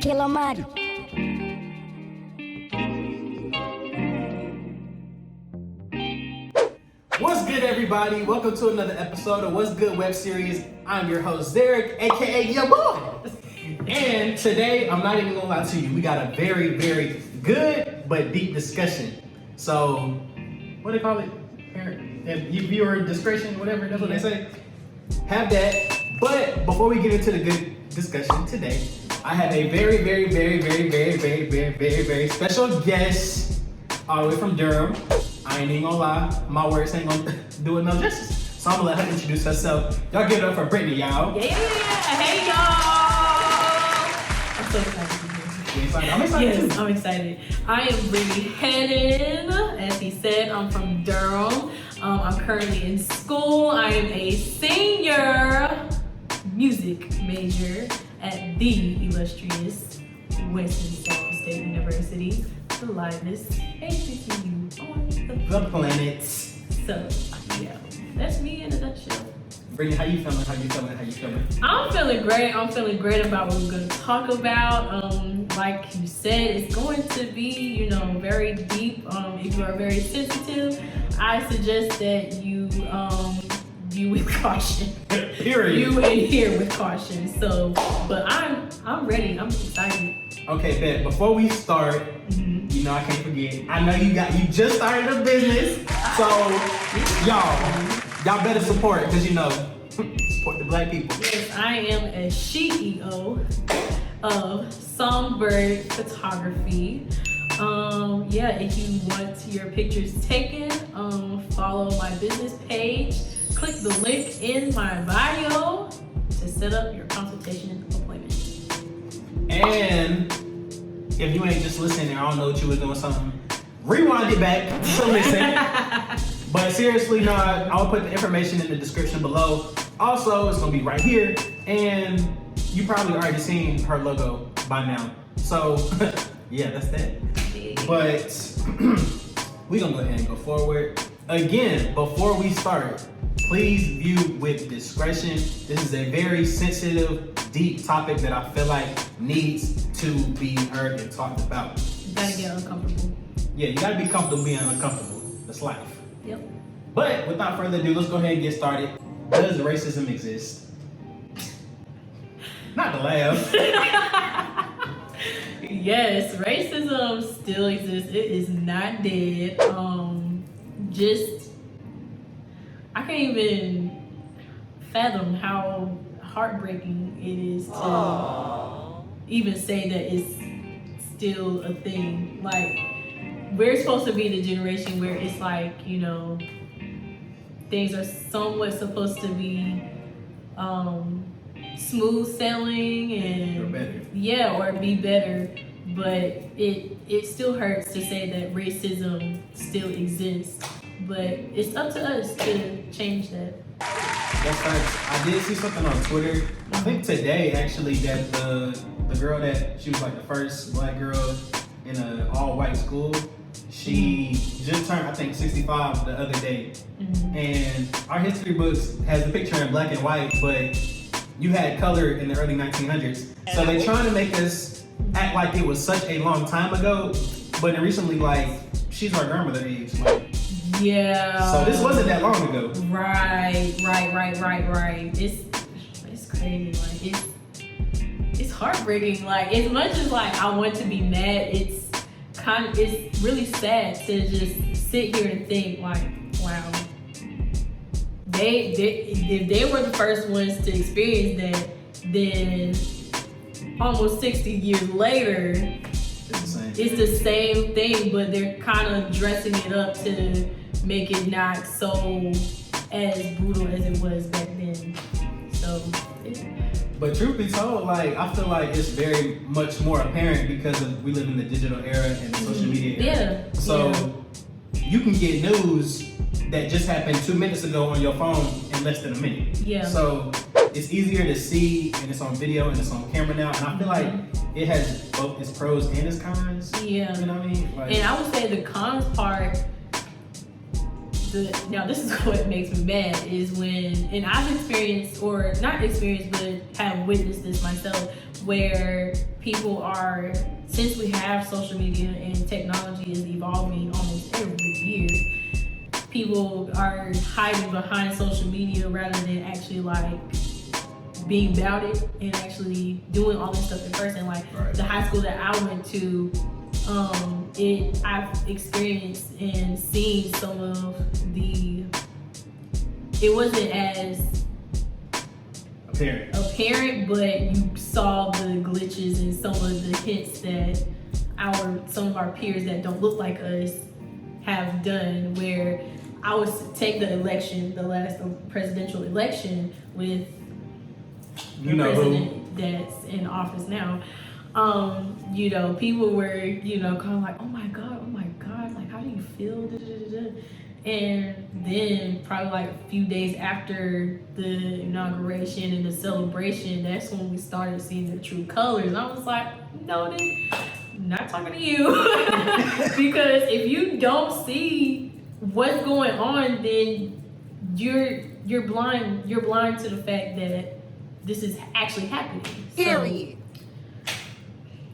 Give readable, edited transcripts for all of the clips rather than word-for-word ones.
Killer Mari. What's good, everybody? Welcome to another episode of What's Good Web Series. I'm your host, Zarek, aka your boy. And today, I'm not even gonna lie to you, we got a very, very good but deep discussion. So, what do they call it? Viewer discretion, whatever, that's what they say. Have that. But before we get into the good discussion today, I have a very, very, very, very, very, very, very, very, very special guest all the way from Durham. I ain't even gonna lie, my words ain't gonna do it no justice. So I'm gonna let her introduce herself. Y'all give it up for Brittany, y'all. Yeah, hey y'all! I'm so excited to be here. You excited? I'm excited Yes, too. I'm excited. I am Brittany Hennon. As he said, I'm from Durham. I'm currently in school. I am a senior music major at the illustrious Winston-Salem State University, the livest HBCU on The planet. So, yeah, that's me in a nutshell. Brittany, how you feeling? How you feeling? How you feeling? I'm feeling great. I'm feeling great about what we're going to talk about. Like you said, it's going to be, very deep. If you are very sensitive, I suggest that you view with caution. Period. You in here with caution. So, but I'm ready. I'm excited. Okay, bet. Before we start, I can't forget. I know you just started a business, so y'all better support it, because support the black people. Yes, I am a CEO of Songbird Photography. If you want your pictures taken, follow my business page. Click the link in my bio to set up your consultation appointment. And if you ain't just listening, I don't know what you was doing something, rewind it back to listen. But seriously, no, I'll put the information in the description below. Also, it's gonna be right here, and you probably already seen her logo by now. So, yeah, that's that. But we're gonna go ahead and go forward. Again, before we start, please view with discretion. This is a very sensitive, deep topic that I feel like needs to be heard and talked about. You gotta get uncomfortable. Yeah, you gotta be comfortable being uncomfortable. That's life. Yep. But without further ado, let's go ahead and get started. Does racism exist? Not to laugh. Yes, racism still exists. It is not dead. I can't even fathom how heartbreaking it is to even say that it's still a thing. Like, we're supposed to be the generation where it's like, things are somewhat supposed to be smooth sailing and Or better. yeah, or be better. But it still hurts to say that racism still exists. But it's up to us to change that. That's facts. I did see something on Twitter. I think today, actually, that the girl that she was like the first black girl in an all-white school. She just turned, I think, 65 the other day. And our history books has the picture in black and white, but you had color in the early 1900s. So they're trying to make us act like it was such a long time ago, but recently, like, she's our grandmother age. Like, yeah. so this wasn't that long ago. Right. It's crazy. Like, it's heartbreaking. Like, as much as like I want to be mad, it's really sad to just sit here and think like, wow, if they were the first ones to experience that, then almost 60 years later, it's the same thing, but they're kind of dressing it up to make it not so as brutal as it was back then. So, but truth be told, like, I feel like it's very much more apparent because we live in the digital era and the social media era. Yeah. So you can get news that just happened 2 minutes ago on your phone in less than a minute. Yeah. So it's easier to see, and it's on video and it's on camera now. And I feel like it has both its pros and its cons. Yeah. You know what I mean? Like, and I would say the cons part, now this is what makes me mad is when, and I've experienced, or not experienced, but have witnessed this myself, where people are, since we have social media and technology is evolving almost every year, people are hiding behind social media rather than actually like being about it and actually doing all this stuff in person. Like the high school that I went to, I've experienced and seen some of it wasn't as apparent, but you saw the glitches and some of the hints that some of our peers that don't look like us have done, where I would take the last presidential election with the president that's in office now. People were, kind of like, oh my God, like, how do you feel? And then probably like a few days after the inauguration and the celebration, that's when we started seeing the true colors. And I was like, no, I'm not talking to you. Because if you don't see what's going on, then you're blind to the fact that this is actually happening. Period.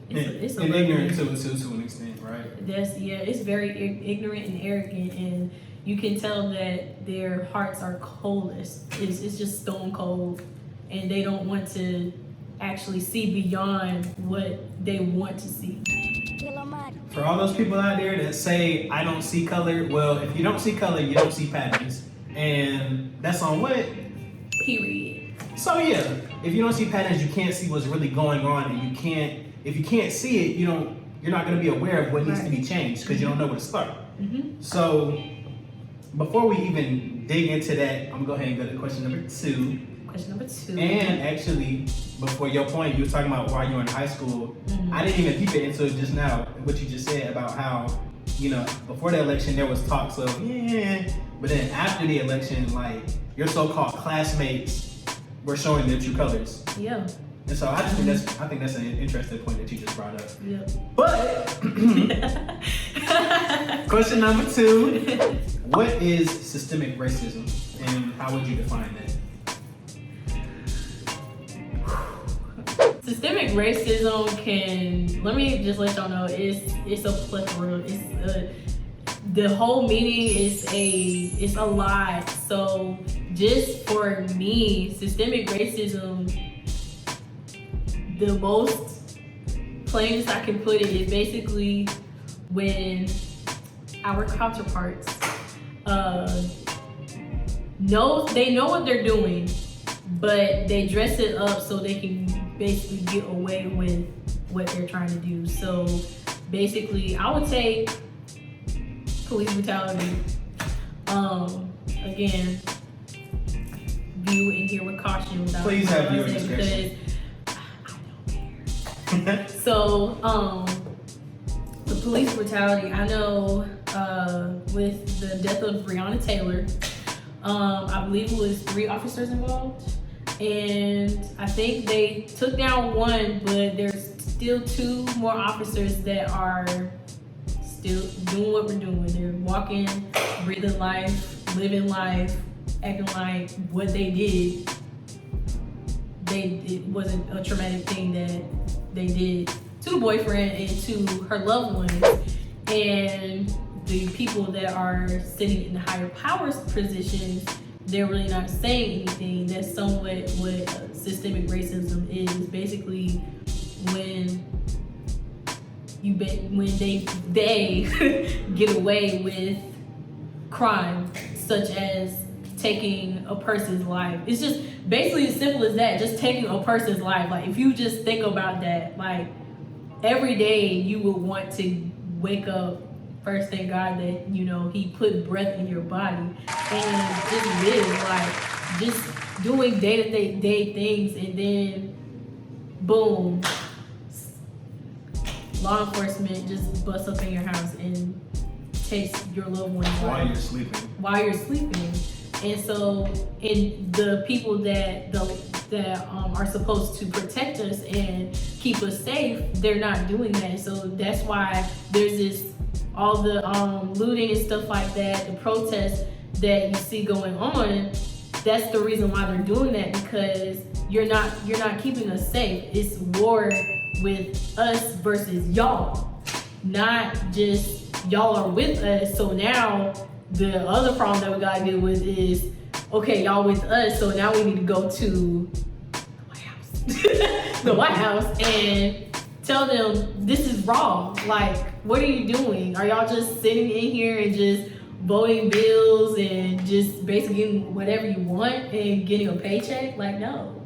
It's ignorant to an extent, right? It's very ignorant and arrogant, and you can tell that their hearts are coldest. It's just stone cold, and they don't want to actually see beyond what they want to see. For all those people out there that say, I don't see color, well, if you don't see color, you don't see patterns. And that's on what? Period. So yeah, if you don't see patterns, you can't see what's really going on, and if you can't see it, you're not going to be aware of what needs to be changed because you don't know where to start. Mm-hmm. So before we even dig into that, I'm going to go ahead and go to question number two. Question number two. And actually, before your point, you were talking about while you were in high school. Mm-hmm. I didn't even peep it into it just now, what you just said about how, before the election, there was talks of, but then after the election, like, your so-called classmates were showing their true colors. Yeah. And so I think that's an interesting point that you just brought up. Yep. But question number two, what is systemic racism and how would you define that? Systemic racism let me just let y'all know, it's a plethora. The whole meaning is a lot. So just for me, systemic racism, the most plainest I can put it is basically when our counterparts they know what they're doing, but they dress it up so they can basically get away with what they're trying to do. So basically, I would take police brutality. Again, view and hear with caution. Please have viewer discretion. So, the police brutality, I know with the death of Breonna Taylor, I believe it was 3 officers involved. And I think they took down 1, but there's still 2 more officers that are still doing what we're doing. They're walking, breathing life, living life, acting like what they did, it wasn't a traumatic thing that they did to the boyfriend and to her loved ones. And the people that are sitting in the higher powers positions, they're really not saying anything. That's somewhat what systemic racism is. Basically, when they get away with crime, such as taking a person's life. It's just basically as simple as that, just taking a person's life. Like, if you just think about that, like, every day you would want to wake up, first thank God that, he put breath in your body and just live, like, just doing day-to-day things, and then boom, law enforcement just busts up in your house and takes your loved one's life while you're sleeping. And so, the people that are supposed to protect us and keep us safe, they're not doing that. So that's why there's all the looting and stuff like that, the protests. that you see going on, that's the reason why they're doing that, because you're not keeping us safe. It's war with us versus y'all, not just y'all are with us. So now the other problem that we gotta deal with is, okay, y'all with us, so now we need to go to the White House, the White House, and tell them this is wrong. Like, what are you doing? Are y'all just sitting in here and just voting bills and just basically getting whatever you want and getting a paycheck? Like, no.